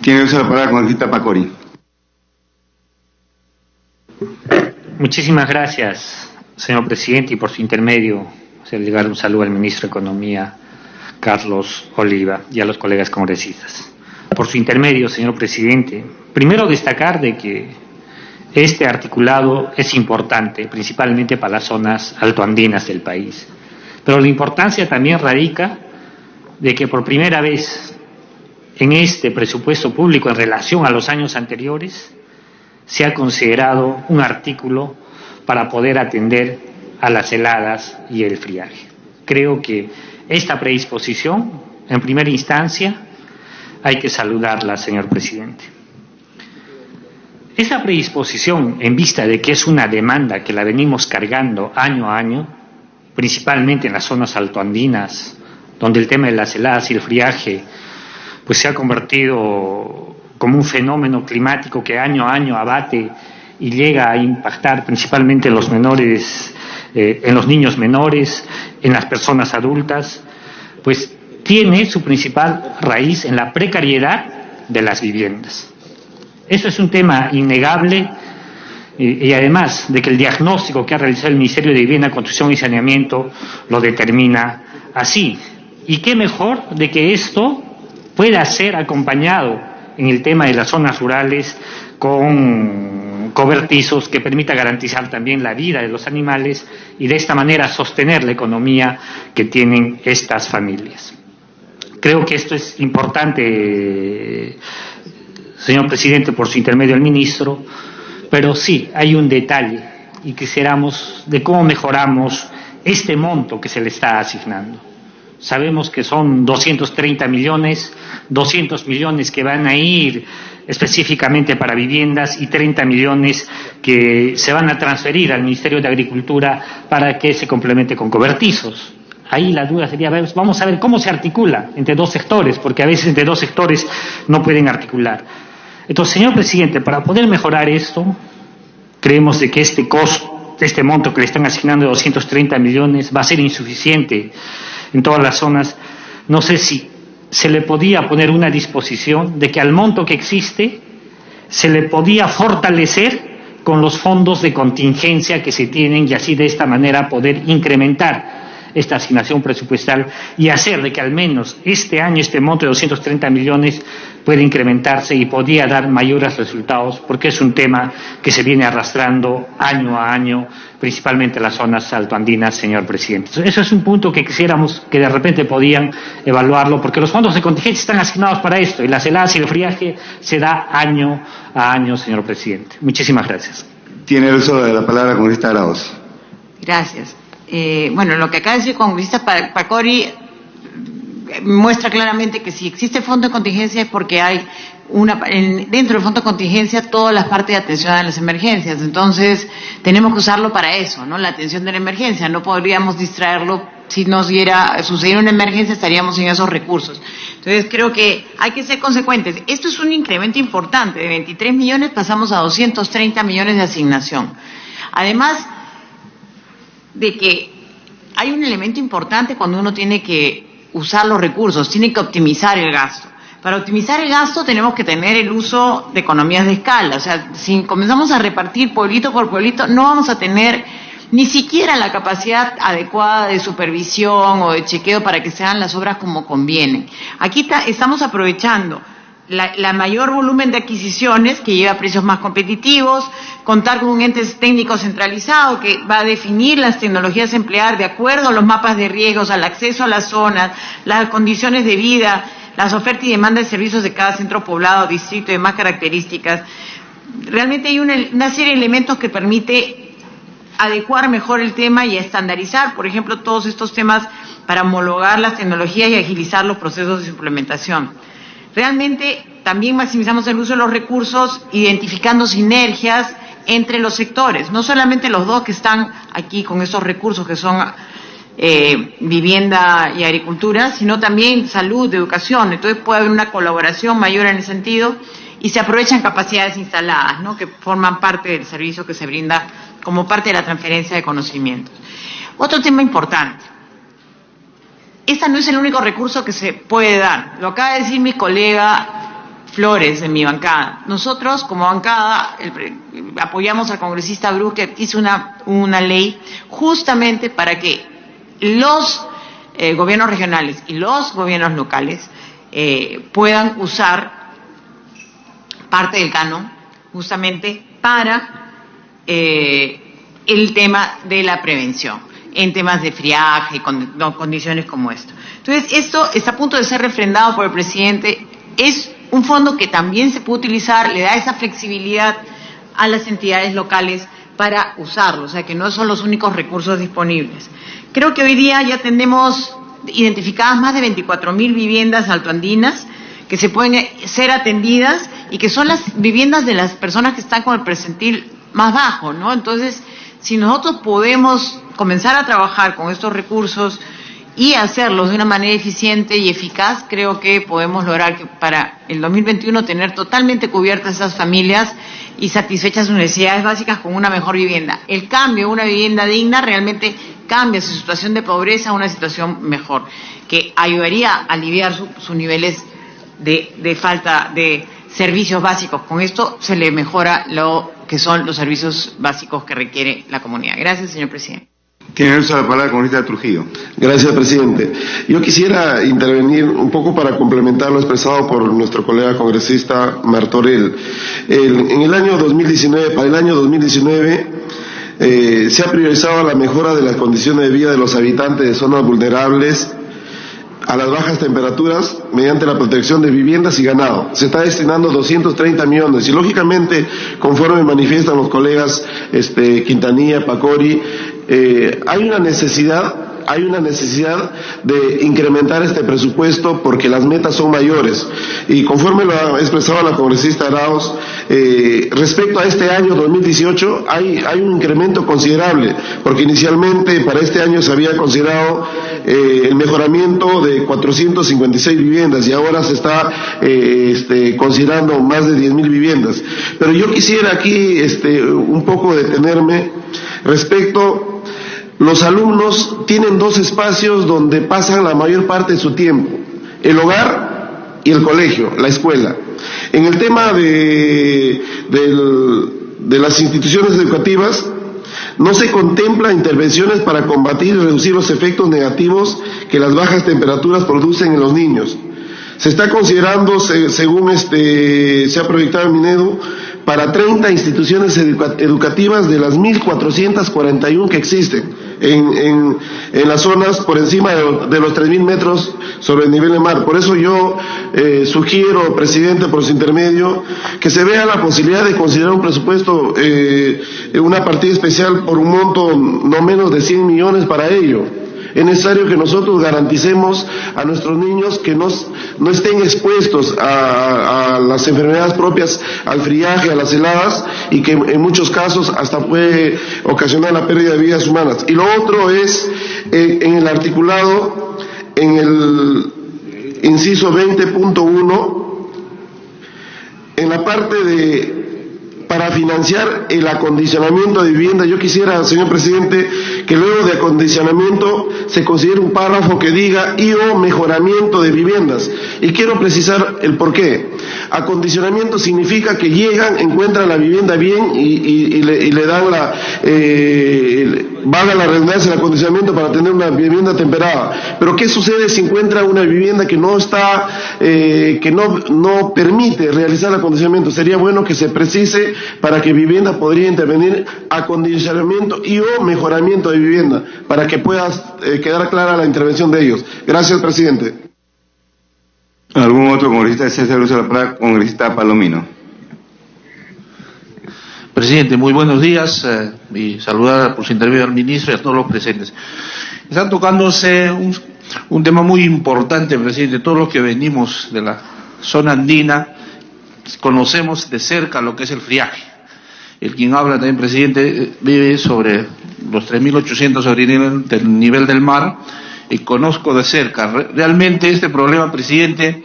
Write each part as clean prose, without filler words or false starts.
Tiene uso de la palabra congresista Pacori. Muchísimas gracias, señor presidente, y por su intermedio hacer llegar un saludo al ministro de Economía, Carlos Oliva, y a los colegas congresistas. Por su intermedio, señor presidente, primero destacar de que este articulado es importante, principalmente para las zonas altoandinas del país. Pero la importancia también radica de que por primera vez en este presupuesto público en relación a los años anteriores se ha considerado un artículo para poder atender a las heladas y el friaje. Creo que esta predisposición, en primera instancia, hay que saludarla, señor presidente. Esta predisposición, en vista de que es una demanda que la venimos cargando año a año, principalmente en las zonas altoandinas, donde el tema de las heladas y el friaje pues se ha convertido como un fenómeno climático que año a año abate y llega a impactar principalmente en los menores, en los niños menores, en las personas adultas, pues tiene su principal raíz en la precariedad de las viviendas. Eso es un tema innegable y además de que el diagnóstico que ha realizado el Ministerio de Vivienda, Construcción y Saneamiento lo determina así. Y qué mejor de que esto pueda ser acompañado en el tema de las zonas rurales con cobertizos que permita garantizar también la vida de los animales y de esta manera sostener la economía que tienen estas familias. Creo que esto es importante, señor presidente, por su intermedio al ministro, pero sí hay un detalle y quisiéramos de cómo mejoramos este monto que se le está asignando. Sabemos que son 230 millones, 200 millones que van a ir específicamente para viviendas y 30 millones que se van a transferir al Ministerio de Agricultura para que se complemente con cobertizos. Ahí la duda sería, vamos a ver cómo se articula entre dos sectores, porque a veces entre dos sectores no pueden articular. Entonces, señor presidente, para poder mejorar esto, creemos de que este costo, este monto que le están asignando de 230 millones va a ser insuficiente en todas las zonas. No sé si se le podía poner una disposición de que al monto que existe se le podía fortalecer con los fondos de contingencia que se tienen y así de esta manera poder incrementar esta asignación presupuestal y hacer de que al menos este año este monto de 230 millones pueda incrementarse y podría dar mayores resultados, porque es un tema que se viene arrastrando año a año, principalmente en las zonas altoandinas, señor presidente. Eso es un punto que quisiéramos que de repente podían evaluarlo, porque los fondos de contingencia están asignados para esto y las heladas y el friaje se da año a año, señor presidente. Muchísimas gracias. Tiene el uso de la palabra congresista Arauz. Gracias. Bueno, lo que acaba de decir el congresista Pacori muestra claramente que si existe fondo de contingencia es porque hay dentro del fondo de contingencia todas las partes de atención a las emergencias. Entonces, tenemos que usarlo para eso, ¿no? La atención de la emergencia. No podríamos distraerlo si nos sucediera una emergencia, estaríamos sin esos recursos. Entonces, creo que hay que ser consecuentes. Esto es un incremento importante. De 23 millones pasamos a 230 millones de asignación. Además de que hay un elemento importante cuando uno tiene que usar los recursos, tiene que optimizar el gasto. Para optimizar el gasto tenemos que tener el uso de economías de escala. O sea, si comenzamos a repartir pueblito por pueblito, no vamos a tener ni siquiera la capacidad adecuada de supervisión o de chequeo para que se hagan las obras como conviene. Aquí estamos aprovechando la mayor volumen de adquisiciones que lleva a precios más competitivos, contar con un ente técnico centralizado que va a definir las tecnologías a emplear de acuerdo a los mapas de riesgos, al acceso a las zonas, las condiciones de vida, las ofertas y demanda de servicios de cada centro poblado, distrito y demás características. Realmente hay una serie de elementos que permite adecuar mejor el tema y estandarizar, por ejemplo, todos estos temas para homologar las tecnologías y agilizar los procesos de su implementación. Realmente también maximizamos el uso de los recursos, identificando sinergias entre los sectores, no solamente los dos que están aquí con esos recursos que son vivienda y agricultura, sino también salud, educación. Entonces puede haber una colaboración mayor en ese sentido y se aprovechan capacidades instaladas, ¿no?, que forman parte del servicio que se brinda como parte de la transferencia de conocimientos. Otro tema importante. Este no es el único recurso que se puede dar. Lo acaba de decir mi colega flores en mi bancada. Nosotros, como bancada, apoyamos al congresista Bruce, que hizo una ley justamente para que los gobiernos regionales y los gobiernos locales puedan usar parte del canon justamente para el tema de la prevención en temas de friaje y condiciones como esto. Entonces, esto está a punto de ser refrendado por el presidente. Es un fondo que también se puede utilizar, le da esa flexibilidad a las entidades locales para usarlo, o sea que no son los únicos recursos disponibles. Creo que hoy día ya tenemos identificadas más de 24.000 viviendas altoandinas que se pueden ser atendidas y que son las viviendas de las personas que están con el percentil más bajo, ¿no? Entonces, si nosotros podemos comenzar a trabajar con estos recursos y hacerlos de una manera eficiente y eficaz, creo que podemos lograr que para el 2021 tener totalmente cubiertas esas familias y satisfechas sus necesidades básicas con una mejor vivienda. El cambio, una vivienda digna, realmente cambia su situación de pobreza a una situación mejor, que ayudaría a aliviar sus niveles de falta de servicios básicos. Con esto se le mejora lo que son los servicios básicos que requiere la comunidad. Gracias, señor presidente. Tiene el uso de la palabra el congresista Trujillo. Gracias, presidente. Yo quisiera intervenir un poco para complementar lo expresado por nuestro colega congresista Martorell. En el año 2019, para el año 2019, se ha priorizado la mejora de las condiciones de vida de los habitantes de zonas vulnerables a las bajas temperaturas mediante la protección de viviendas y ganado. Se está destinando 230 millones y lógicamente, conforme manifiestan los colegas Quintanilla, Pacori, hay una necesidad de incrementar este presupuesto porque las metas son mayores. Y conforme lo ha expresado la congresista Arauz, respecto a este año 2018 hay un incremento considerable, porque inicialmente para este año se había considerado el mejoramiento de 456 viviendas y ahora se está considerando más de 10.000 viviendas. Pero yo quisiera aquí un poco detenerme respecto. Los alumnos tienen dos espacios donde pasan la mayor parte de su tiempo: el hogar y el colegio, la escuela. En el tema de las instituciones educativas, no se contempla intervenciones para combatir y reducir los efectos negativos que las bajas temperaturas producen en los niños. Se está considerando, según se ha proyectado en Minedu, para 30 instituciones educativas de las 1.441 que existen en las zonas por encima de los 3.000 metros sobre el nivel del mar. Por eso yo sugiero, presidente, por su intermedio, que se vea la posibilidad de considerar un presupuesto, una partida especial por un monto no menos de 100 millones para ello. Es necesario que nosotros garanticemos a nuestros niños que no estén expuestos a las enfermedades propias, al friaje, a las heladas, y que en muchos casos hasta puede ocasionar la pérdida de vidas humanas. Y lo otro es, en el articulado, en el inciso 20.1, en la parte de para financiar el acondicionamiento de vivienda, yo quisiera, señor presidente, que luego de acondicionamiento se considere un párrafo que diga y o mejoramiento de viviendas. Y quiero precisar el porqué. Acondicionamiento significa que llegan, encuentran la vivienda bien y le dan valga la redundancia, el acondicionamiento para tener una vivienda temperada. Pero ¿qué sucede si encuentra una vivienda que no está, que no permite realizar el acondicionamiento? Sería bueno que se precise para que vivienda podría intervenir acondicionamiento y o mejoramiento de vivienda, para que pueda quedar clara la intervención de ellos. Gracias, presidente. ¿Algún otro congresista desea hacer uso de la palabra? Congresista Palomino. Presidente, muy buenos días y saludar por su intervención al ministro y a todos los presentes. Están tocándose un tema muy importante, presidente. Todos los que venimos de la zona andina conocemos de cerca lo que es el friaje. El quien habla también, presidente, vive sobre los 3.800 sobre el nivel del mar y conozco de cerca. Realmente este problema, presidente,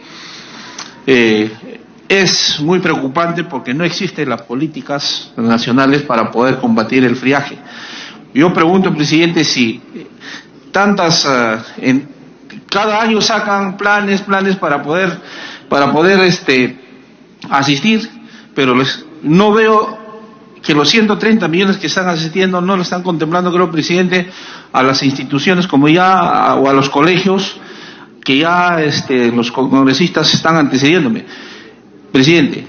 es muy preocupante porque no existen las políticas nacionales para poder combatir el friaje. Yo pregunto, presidente, si cada año sacan planes para poder asistir, pero no veo que los 130 millones que están asistiendo no lo están contemplando, creo, presidente, a las instituciones o a los colegios que ya los congresistas están antecediéndome. Presidente,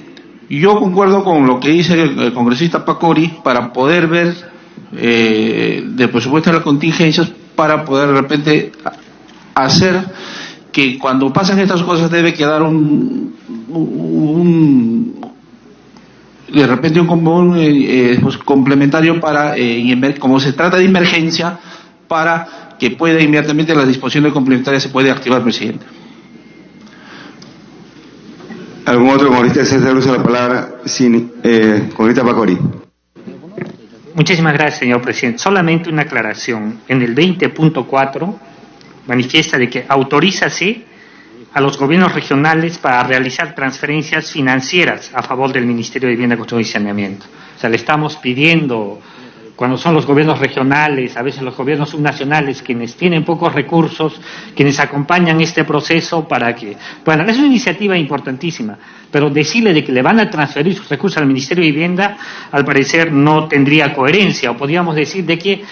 yo concuerdo con lo que dice el congresista Pacori para poder ver del presupuesto de las contingencias, para poder de repente hacer que cuando pasan estas cosas debe quedar de repente un complementario para, como se trata de emergencia, para que pueda inmediatamente la disposición de complementaria se puede activar, presidente. ¿Algún otro congresista desea hacer uso de la palabra? Congresista Pacori. Muchísimas gracias, señor presidente. Solamente una aclaración. En el 20.4 manifiesta de que autorízase a los gobiernos regionales para realizar transferencias financieras a favor del Ministerio de Vivienda, Construcción y Saneamiento. O sea, le estamos pidiendo, cuando son los gobiernos regionales, a veces los gobiernos subnacionales, quienes tienen pocos recursos, quienes acompañan este proceso para que... Bueno, es una iniciativa importantísima, pero decirle de que le van a transferir sus recursos al Ministerio de Vivienda, al parecer no tendría coherencia, o podríamos decir de que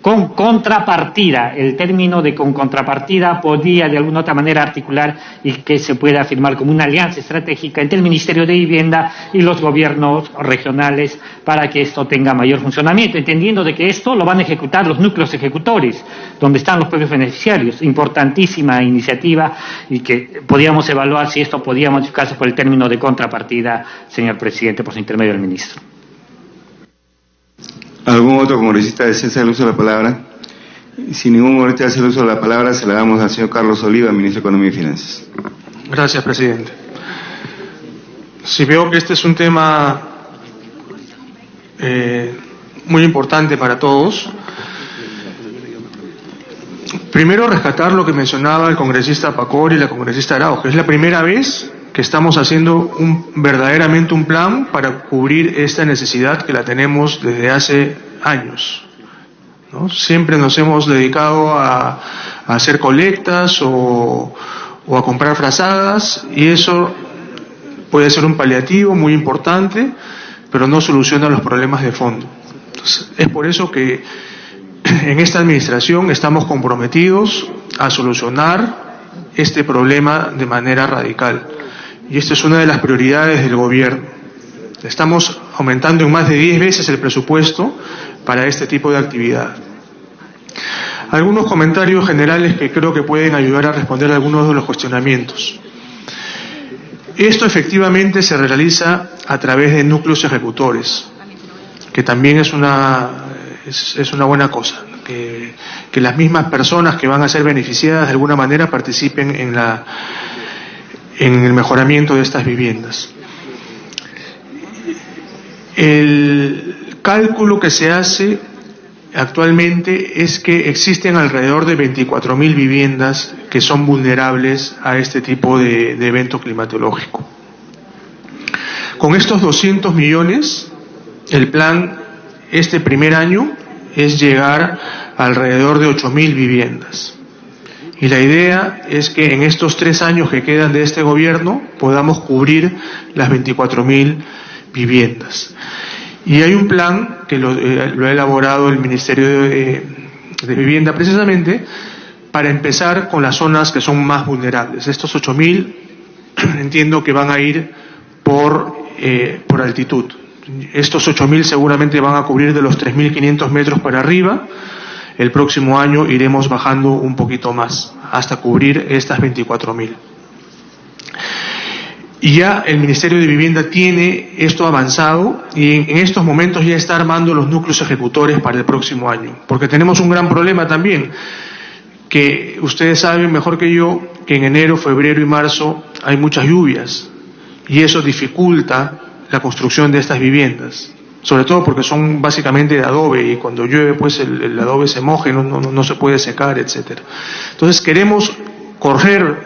con contrapartida, el término de con contrapartida podría de alguna otra manera articular y que se pueda afirmar como una alianza estratégica entre el Ministerio de Vivienda y los gobiernos regionales para que esto tenga mayor funcionamiento, entendiendo de que esto lo van a ejecutar los núcleos ejecutores, donde están los propios beneficiarios. Importantísima iniciativa y que podíamos evaluar si esto podía modificarse por el término de contrapartida, señor presidente, por su intermedio del ministro. ¿Algún otro congresista desea hacer uso de la palabra? Si ningún congresista hace uso de la palabra, se la damos al señor Carlos Oliva, ministro de Economía y Finanzas. Gracias, presidente. Si veo que este es un tema muy importante para todos, primero rescatar lo que mencionaba el congresista Pacori y la congresista Araujo, que es la primera vez que estamos haciendo verdaderamente un plan para cubrir esta necesidad que la tenemos desde hace años, ¿no? Siempre nos hemos dedicado a hacer colectas o a comprar frazadas, y eso puede ser un paliativo muy importante, pero no soluciona los problemas de fondo. Entonces, es por eso que en esta administración estamos comprometidos a solucionar este problema de manera radical. Y esta es una de las prioridades del gobierno. Estamos aumentando en más de 10 veces el presupuesto para este tipo de actividad. Algunos comentarios generales que creo que pueden ayudar a responder a algunos de los cuestionamientos. Esto efectivamente se realiza a través de núcleos ejecutores, que también es una buena cosa, que las mismas personas que van a ser beneficiadas de alguna manera participen en el mejoramiento de estas viviendas. El cálculo que se hace actualmente es que existen alrededor de 24.000 viviendas que son vulnerables a este tipo de evento climatológico. Con estos 200 millones, el plan este primer año es llegar a alrededor de 8.000 viviendas. Y la idea es que en estos 3 años que quedan de este gobierno podamos cubrir las 24.000 viviendas. Y hay un plan que lo ha elaborado el Ministerio de Vivienda precisamente para empezar con las zonas que son más vulnerables. Estos 8.000 entiendo que van a ir por altitud. Estos 8.000 seguramente van a cubrir de los 3.500 metros para arriba. El próximo año iremos bajando un poquito más, hasta cubrir estas 24.000. Y ya el Ministerio de Vivienda tiene esto avanzado y en estos momentos ya está armando los núcleos ejecutores para el próximo año. Porque tenemos un gran problema también, que ustedes saben mejor que yo, que en enero, febrero y marzo hay muchas lluvias y eso dificulta la construcción de estas viviendas. Sobre todo porque son básicamente de adobe y cuando llueve pues el adobe se moja y no se puede secar, etcétera. Entonces queremos correr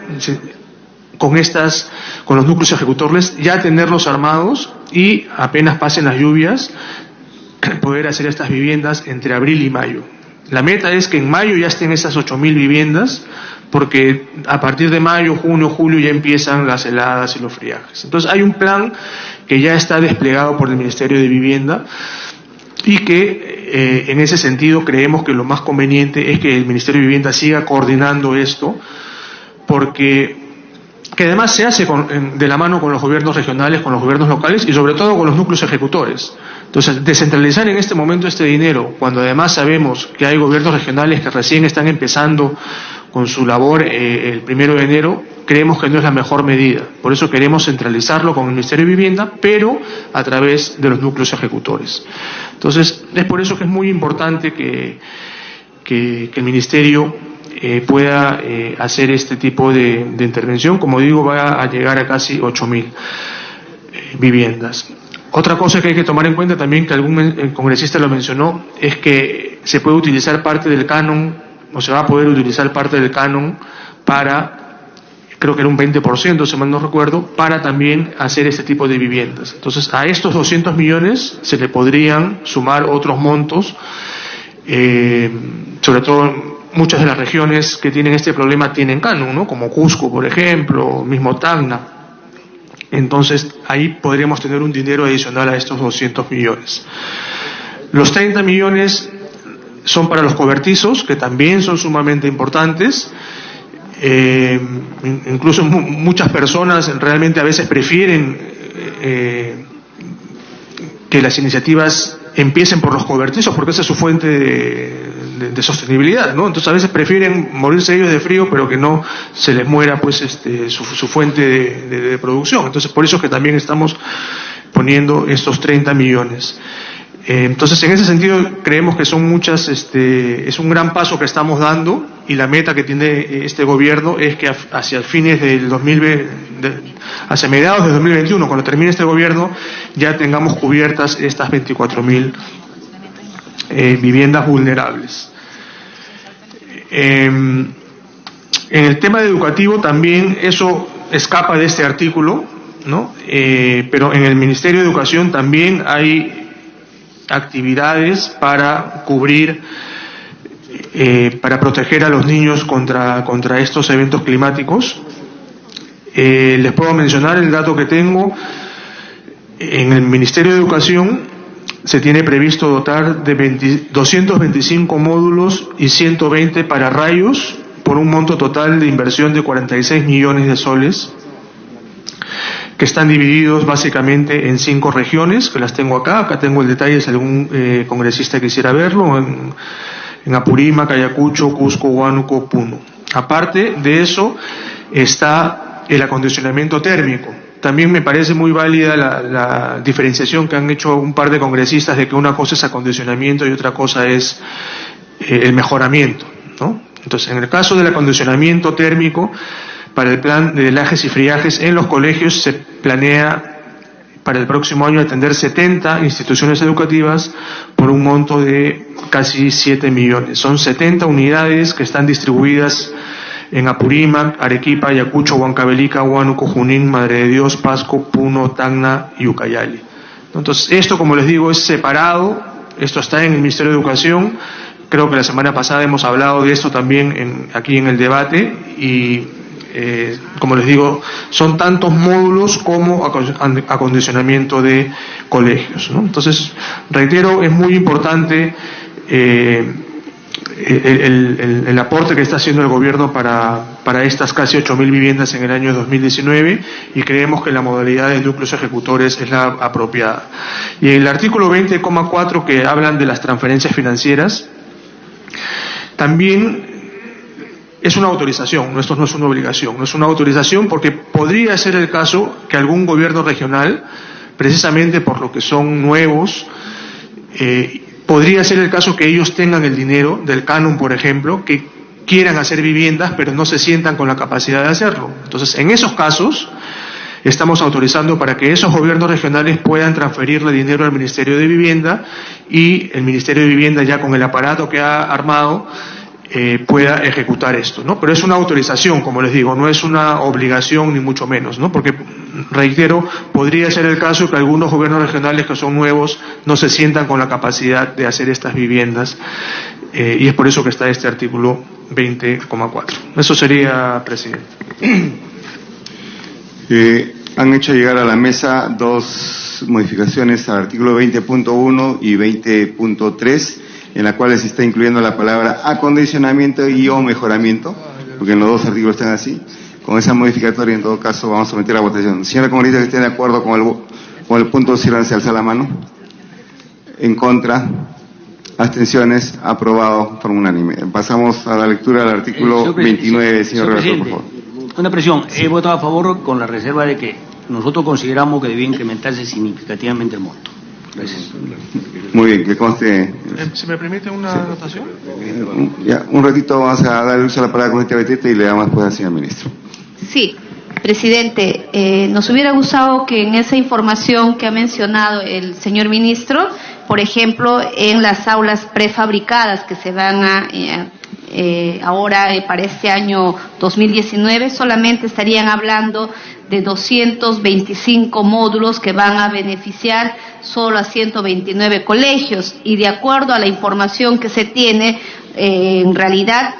con los núcleos ejecutores, ya tenerlos armados y apenas pasen las lluvias poder hacer estas viviendas entre abril y mayo. La meta es que en mayo ya estén esas 8.000 viviendas porque a partir de mayo, junio, julio ya empiezan las heladas y los friajes. Entonces hay un plan que ya está desplegado por el Ministerio de Vivienda y que en ese sentido creemos que lo más conveniente es que el Ministerio de Vivienda siga coordinando esto, porque que además se hace de la mano con los gobiernos regionales, con los gobiernos locales y sobre todo con los núcleos ejecutores. Entonces, descentralizar en este momento este dinero, cuando además sabemos que hay gobiernos regionales que recién están empezando con su labor el 1 de enero, creemos que no es la mejor medida. Por eso queremos centralizarlo con el Ministerio de Vivienda, pero a través de los núcleos ejecutores. Entonces, es por eso que es muy importante que el Ministerio pueda hacer este tipo de intervención. Como digo, va a llegar a casi 8.000 viviendas. Otra cosa que hay que tomar en cuenta también, que algún congresista lo mencionó, es que se puede utilizar parte del canon, o se va a poder utilizar parte del canon para, creo que era un 20%, si mal no recuerdo, para también hacer este tipo de viviendas. Entonces, a estos 200 millones se le podrían sumar otros montos, sobre todo muchas de las regiones que tienen este problema tienen canon, ¿no? Como Cusco, por ejemplo, mismo Tacna. Entonces, ahí podríamos tener un dinero adicional a estos 200 millones. Los 30 millones son para los cobertizos, que también son sumamente importantes. Incluso muchas personas realmente a veces prefieren que las iniciativas empiecen por los cobertizos, porque esa es su fuente de sostenibilidad, ¿no? Entonces a veces prefieren morirse ellos de frío, pero que no se les muera pues su fuente de producción. Entonces por eso es que también estamos poniendo estos 30 millones. Entonces en ese sentido creemos que son muchas, es un gran paso que estamos dando, y la meta que tiene este gobierno es que hacia fines del 2020, hacia mediados de 2021, cuando termine este gobierno, ya tengamos cubiertas estas 24.000 viviendas vulnerables. En el tema educativo también eso escapa de este artículo, ¿no? Pero en el Ministerio de Educación también hay actividades para cubrir, para proteger a los niños contra estos eventos climáticos. Les puedo mencionar el dato que tengo. En el Ministerio de Educación se tiene previsto dotar de 225 módulos y 120 pararrayos por un monto total de inversión de 46 millones de soles, que están divididos básicamente en 5 regiones, que las tengo acá. Acá tengo el detalle si algún congresista quisiera verlo, en Apurímac, Ayacucho, Cusco, Huánuco, Puno. Aparte de eso está el acondicionamiento térmico. También me parece muy válida la diferenciación que han hecho un par de congresistas de que una cosa es acondicionamiento y otra cosa es el mejoramiento, ¿no? Entonces, en el caso del acondicionamiento térmico, para el plan de helajes y friajes en los colegios se planea para el próximo año atender 70 instituciones educativas por un monto de casi 7 millones. Son 70 unidades que están distribuidas en Apurímac, Arequipa, Ayacucho, Huancavelica, Huánuco, Junín, Madre de Dios, Pasco, Puno, Tacna y Ucayali. Entonces, esto, como les digo, es separado. Esto está en el Ministerio de Educación. Creo que la semana pasada hemos hablado de esto también aquí en el debate, y como les digo, son tantos módulos como acondicionamiento de colegios, ¿no? Entonces, reitero, es muy importante el aporte que está haciendo el gobierno para estas casi 8.000 viviendas en el año 2019, y creemos que la modalidad de núcleos ejecutores es la apropiada. Y el artículo 20,4, que hablan de las transferencias financieras, también es una autorización, esto no es una obligación, no es una autorización, porque podría ser el caso que algún gobierno regional, precisamente por lo que son nuevos, podría ser el caso que ellos tengan el dinero del canon, por ejemplo, que quieran hacer viviendas, pero no se sientan con la capacidad de hacerlo. Entonces, en esos casos, estamos autorizando para que esos gobiernos regionales puedan transferirle dinero al Ministerio de Vivienda, y el Ministerio de Vivienda, ya con el aparato que ha armado, pueda ejecutar esto, ¿no? Pero es una autorización, como les digo, no es una obligación ni mucho menos, ¿no? Porque, reitero, podría ser el caso que algunos gobiernos regionales que son nuevos no se sientan con la capacidad de hacer estas viviendas. y es por eso que está este artículo 20,4. Eso sería, presidente. Han hecho llegar a la mesa dos modificaciones al artículo 20.1 y 20.3, en la cual se está incluyendo la palabra acondicionamiento y o mejoramiento, porque en los dos artículos están así. Con esa modificatoria, en todo caso, vamos a someter a votación. Señora congresista que esté de acuerdo con el punto, sírvanse a alzar la mano. En contra, abstenciones, aprobado por unánime. Pasamos a la lectura del artículo 29, señor relator, por favor. Una presión. He votado a favor con la reserva de que nosotros consideramos que debía incrementarse significativamente el monto. Gracias. Muy bien, que conste. ¿Se me permite una anotación? Ya, un ratito vamos a dar uso a la palabra con este Beteta y le damos después al señor ministro. Sí, presidente, nos hubiera gustado que en esa información que ha mencionado el señor ministro, por ejemplo, en las aulas prefabricadas que se van a ahora para este año 2019, solamente estarían hablando de 225 módulos que van a beneficiar solo a 129 colegios, y de acuerdo a la información que se tiene, en realidad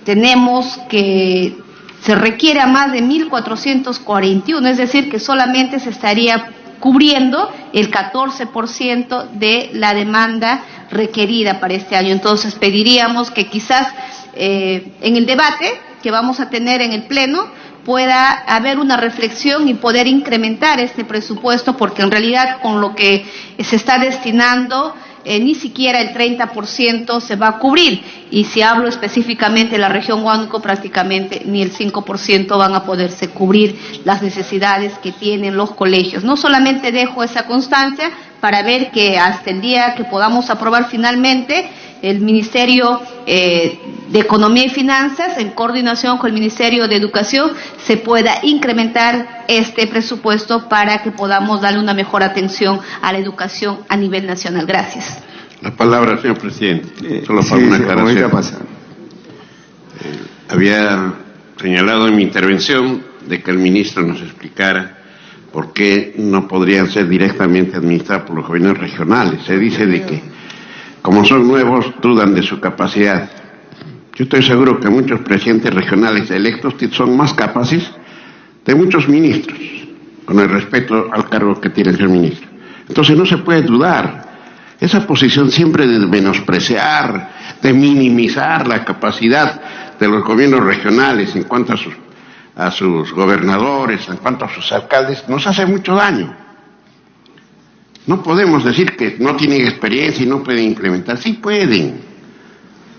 tenemos que se requiere a más de 1.441, es decir, que solamente se estaría cubriendo el 14% de la demanda requerida para este año. Entonces pediríamos que quizás en el debate que vamos a tener en el Pleno pueda haber una reflexión y poder incrementar este presupuesto, porque en realidad con lo que se está destinando ni siquiera el 30% se va a cubrir, y si hablo específicamente de la región Huánuco, prácticamente ni el 5% van a poderse cubrir las necesidades que tienen los colegios. No solamente dejo esa constancia para ver que hasta el día que podamos aprobar finalmente, el Ministerio de Economía y Finanzas, en coordinación con el Ministerio de Educación, se pueda incrementar este presupuesto para que podamos darle una mejor atención a la educación a nivel nacional. Gracias. La palabra, señor presidente. Solo para una aclaración. Había señalado en mi intervención de que el ministro nos explicara por qué no podrían ser directamente administrados por los gobiernos regionales. Se dice de que, como son nuevos, dudan de su capacidad. Yo estoy seguro que muchos presidentes regionales electos son más capaces de muchos ministros, con el respeto al cargo que tiene el señor ministro. Entonces no se puede dudar. Esa posición siempre de menospreciar, de minimizar la capacidad de los gobiernos regionales en cuanto a sus gobernadores, en cuanto a sus alcaldes, nos hace mucho daño. No podemos decir que no tienen experiencia y no pueden implementar. Sí pueden.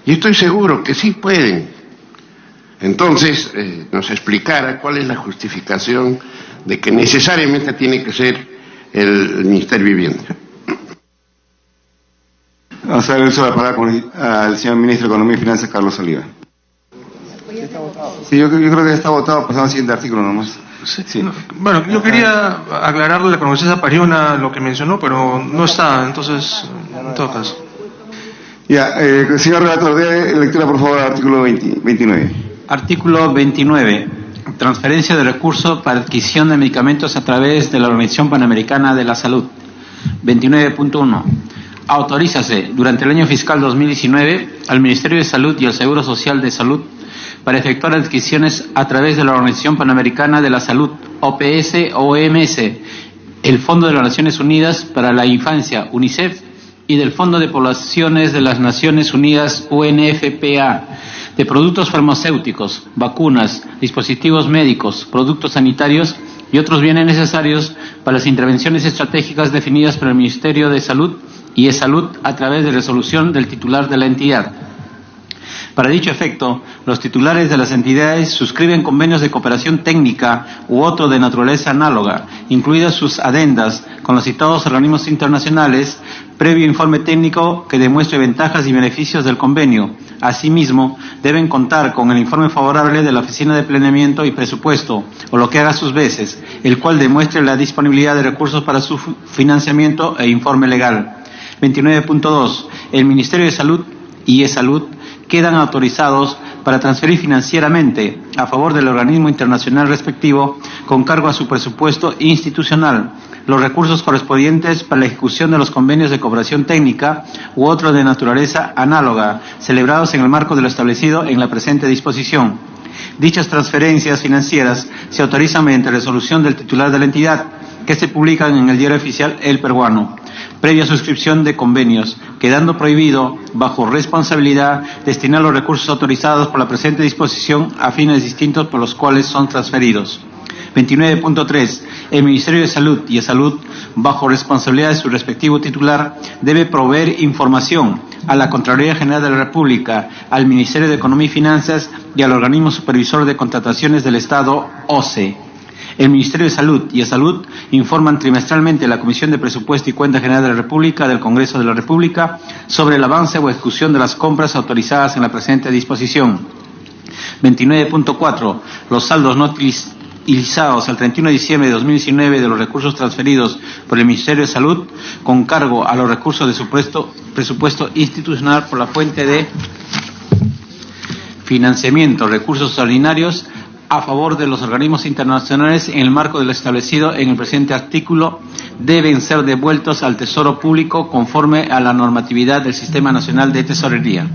Y estoy seguro que sí pueden. Entonces, nos explicara cuál es la justificación de que necesariamente tiene que ser el Ministerio de Vivienda. Vamos a dar uso de la palabra al señor ministro de Economía y Finanzas, Carlos Oliva. Sí, yo creo que está votado. Pasamos al siguiente artículo nomás. Sí. Bueno, yo quería aclararle a la congresista Pariona lo que mencionó, pero no está, entonces, en todo caso. Ya, señor relator, de lectura por favor al artículo 29. Artículo 29. Transferencia de recursos para adquisición de medicamentos a través de la Organización Panamericana de la Salud. 29.1. Autorízase durante el año fiscal 2019 al Ministerio de Salud y al Seguro Social de Salud para efectuar adquisiciones a través de la Organización Panamericana de la Salud, OPS-OMS, el Fondo de las Naciones Unidas para la Infancia, UNICEF, y del Fondo de Poblaciones de las Naciones Unidas, UNFPA, de productos farmacéuticos, vacunas, dispositivos médicos, productos sanitarios y otros bienes necesarios para las intervenciones estratégicas definidas por el Ministerio de Salud y de Salud a través de resolución del titular de la entidad. Para dicho efecto, los titulares de las entidades suscriben convenios de cooperación técnica u otro de naturaleza análoga, incluidas sus adendas con los citados organismos internacionales, previo informe técnico que demuestre ventajas y beneficios del convenio. Asimismo, deben contar con el informe favorable de la Oficina de Planeamiento y Presupuesto, o lo que haga sus veces, el cual demuestre la disponibilidad de recursos para su financiamiento e informe legal. 29.2. El Ministerio de Salud y E-Salud quedan autorizados para transferir financieramente a favor del organismo internacional respectivo con cargo a su presupuesto institucional los recursos correspondientes para la ejecución de los convenios de cooperación técnica u otros de naturaleza análoga, celebrados en el marco de lo establecido en la presente disposición. Dichas transferencias financieras se autorizan mediante resolución del titular de la entidad, que se publican en el diario oficial El Peruano, previa suscripción de convenios, quedando prohibido, bajo responsabilidad, destinar los recursos autorizados por la presente disposición a fines distintos por los cuales son transferidos. 29.3. El Ministerio de Salud y de Salud, bajo responsabilidad de su respectivo titular, debe proveer información a la Contraloría General de la República, al Ministerio de Economía y Finanzas y al Organismo Supervisor de Contrataciones del Estado, OCE. El Ministerio de Salud y de Salud informan trimestralmente a la Comisión de Presupuesto y Cuenta General de la República del Congreso de la República sobre el avance o ejecución de las compras autorizadas en la presente disposición. 29.4. Los saldos no utilizados al 31 de diciembre de 2019 de los recursos transferidos por el Ministerio de Salud con cargo a los recursos de su presupuesto institucional por la fuente de financiamiento, recursos extraordinarios a favor de los organismos internacionales en el marco de lo establecido en el presente artículo deben ser devueltos al Tesoro Público conforme a la normatividad del Sistema Nacional de Tesorería.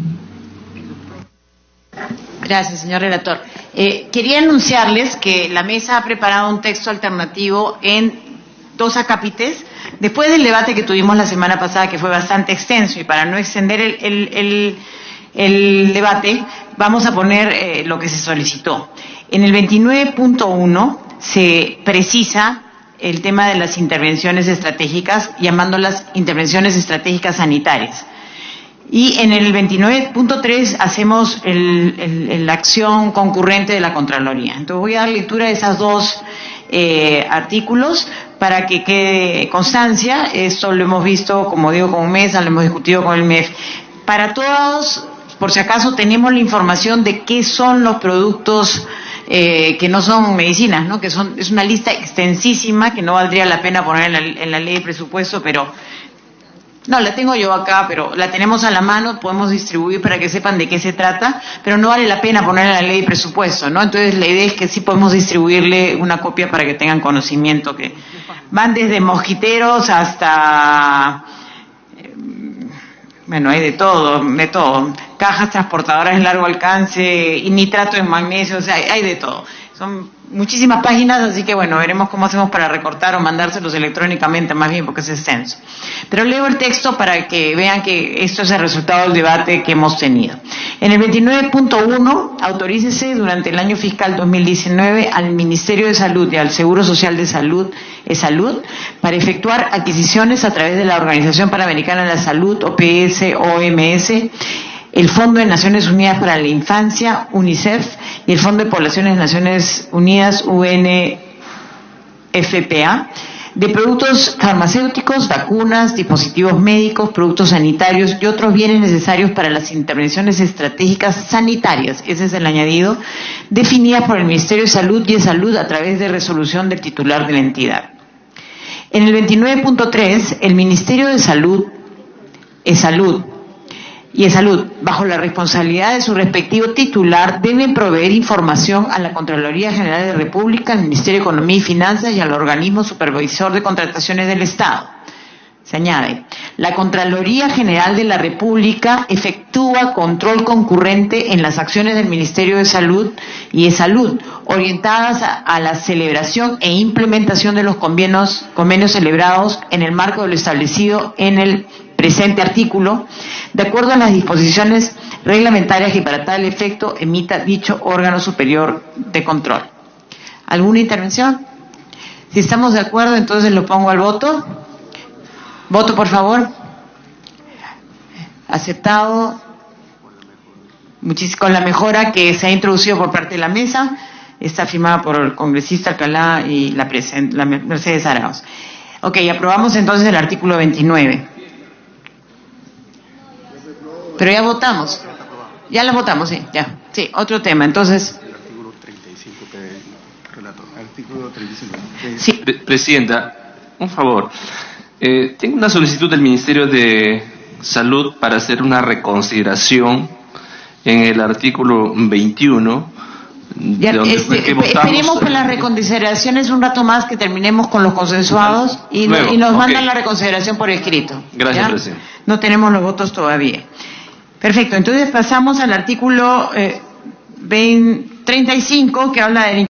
Gracias, señor relator. Quería anunciarles que la mesa ha preparado un texto alternativo en 2 acápites, después del debate que tuvimos la semana pasada, que fue bastante extenso, y para no extender el debate, vamos a poner lo que se solicitó. En el 29.1 se precisa el tema de las intervenciones estratégicas, llamándolas intervenciones estratégicas sanitarias. Y en el 29.3 hacemos la acción concurrente de la Contraloría. Entonces voy a dar lectura de esas 2 artículos para que quede constancia. Esto lo hemos visto, como digo, con MESA, lo hemos discutido con el MEF. Para todos, por si acaso, tenemos la información de qué son los productos que no son medicinas, ¿no? Es una lista extensísima que no valdría la pena poner en la ley de presupuesto, pero no, la tengo yo acá, pero la tenemos a la mano, podemos distribuir para que sepan de qué se trata, pero no vale la pena ponerla en la ley de presupuesto, ¿no? Entonces la idea es que sí podemos distribuirle una copia para que tengan conocimiento, que van desde mosquiteros hasta, bueno, hay de todo, cajas transportadoras de largo alcance y nitrato de magnesio, o sea, hay de todo. Son muchísimas páginas, así que bueno, veremos cómo hacemos para recortar o mandárselos electrónicamente, más bien porque es extenso. Pero leo el texto para que vean que esto es el resultado del debate que hemos tenido. En el 29.1, autorícese durante el año fiscal 2019 al Ministerio de Salud y al Seguro Social de Salud, ESalud, para efectuar adquisiciones a través de la Organización Panamericana de la Salud, OPS-OMS, el Fondo de Naciones Unidas para la Infancia, UNICEF, y el Fondo de Poblaciones de Naciones Unidas, UNFPA, de productos farmacéuticos, vacunas, dispositivos médicos, productos sanitarios y otros bienes necesarios para las intervenciones estratégicas sanitarias, ese es el añadido, definidas por el Ministerio de Salud y ESalud a través de resolución del titular de la entidad. En el 29.3, el Ministerio de Salud, ESalud, y ESalud, bajo la responsabilidad de su respectivo titular, deben proveer información a la Contraloría General de la República, al Ministerio de Economía y Finanzas y al Organismo Supervisor de Contrataciones del Estado. Se añade, la Contraloría General de la República efectúa control concurrente en las acciones del Ministerio de Salud y ESalud, orientadas a la celebración e implementación de los convenios celebrados en el marco de lo establecido en el presente artículo, de acuerdo a las disposiciones reglamentarias que para tal efecto emita dicho órgano superior de control. ¿Alguna intervención? Si estamos de acuerdo, entonces lo pongo al voto. Voto, por favor. Aceptado. Con la mejora que se ha introducido por parte de la mesa, está firmada por el congresista Alcalá y la Mercedes Arauz. Ok, aprobamos entonces el artículo 29. Pero ya votamos. Ya la votamos, sí, ya. Sí, otro tema. Entonces. Artículo 35, relator. Artículo 35. Sí. Presidenta, un favor. Tengo una solicitud del Ministerio de Salud para hacer una reconsideración en el artículo 21, Ya, que votamos, esperemos con las reconsideraciones un rato más, que terminemos con los consensuados y nos mandan la reconsideración por escrito. Gracias, presidente. No tenemos los votos todavía. Perfecto, entonces pasamos al artículo 35, que habla del